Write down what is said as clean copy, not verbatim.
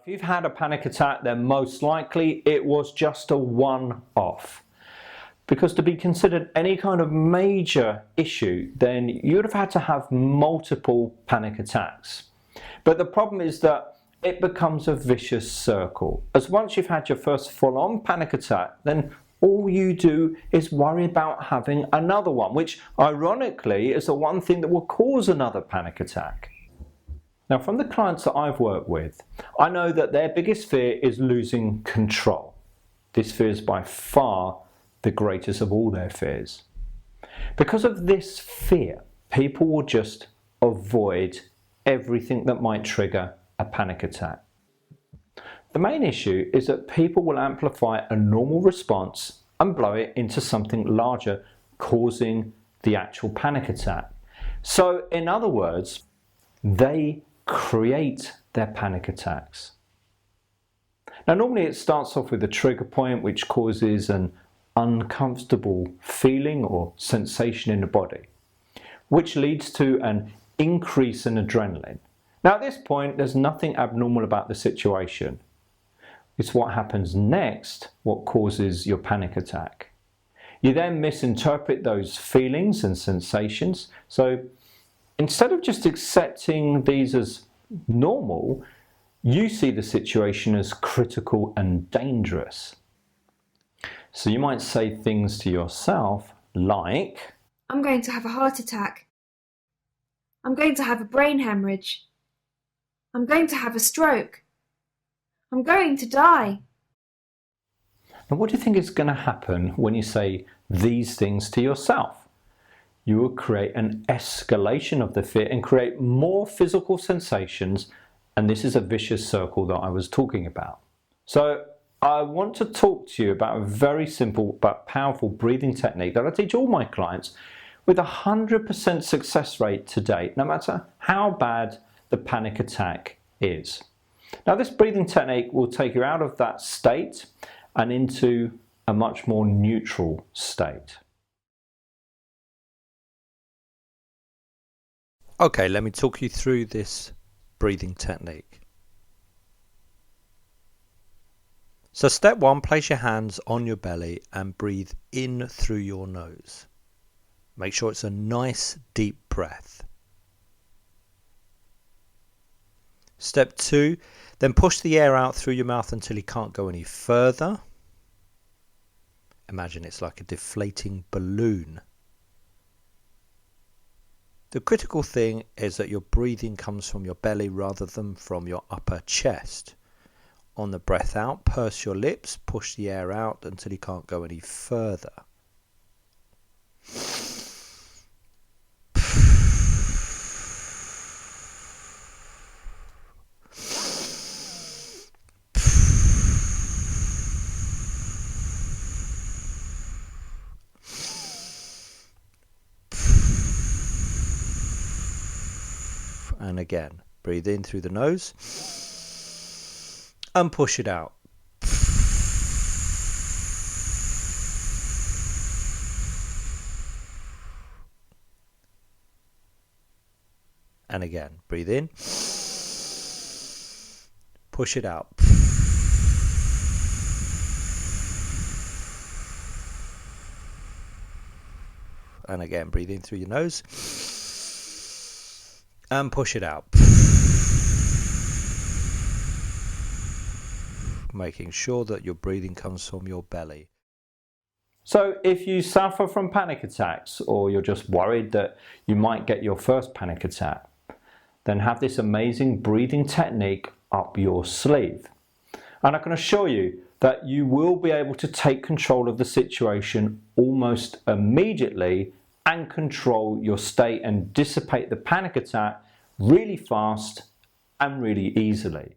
If you've had a panic attack, then most likely it was just a one-off. Because to be considered any kind of major issue, then you'd have had to have multiple panic attacks. But the problem is that it becomes a vicious circle. As once you've had your first full-on panic attack, then all you do is worry about having another one, which ironically is the one thing that will cause another panic attack. Now, from the clients that I've worked with, I know that their biggest fear is losing control. This fear is by far the greatest of all their fears. Because of this fear, people will just avoid everything that might trigger a panic attack. The main issue is that people will amplify a normal response and blow it into something larger, causing the actual panic attack. So, in other words, they create their panic attacks. Now, normally it starts off with a trigger point which causes an uncomfortable feeling or sensation in the body, which leads to an increase in adrenaline. Now, at this point, there's nothing abnormal about the situation. It's what happens next what causes your panic attack. You then misinterpret those feelings and sensations. So instead of just accepting these as normal, you see the situation as critical and dangerous. So you might say things to yourself like, I'm going to have a heart attack. I'm going to have a brain hemorrhage. I'm going to have a stroke. I'm going to die. Now, what do you think is going to happen when you say these things to yourself? You will create an escalation of the fear and create more physical sensations, and this is a vicious circle that I was talking about. So I want to talk to you about a very simple but powerful breathing technique that I teach all my clients with a 100% success rate to date, no matter how bad the panic attack is. Now, this breathing technique will take you out of that state and into a much more neutral state. Okay, let me talk you through this breathing technique. So step 1, place your hands on your belly and breathe in through your nose. Make sure it's a nice deep breath. Step 2, then push the air out through your mouth until you can't go any further. Imagine it's like a deflating balloon. The critical thing is that your breathing comes from your belly rather than from your upper chest. On the breath out, purse your lips, push the air out until you can't go any further. And again, breathe in through the nose and push it out. And again, breathe in, push it out. And again, breathe in through your nose and push it out. Making sure that your breathing comes from your belly. So if you suffer from panic attacks, or you're just worried that you might get your first panic attack, then have this amazing breathing technique up your sleeve. And I can assure you that you will be able to take control of the situation almost immediately and control your state and dissipate the panic attack really fast and really easily.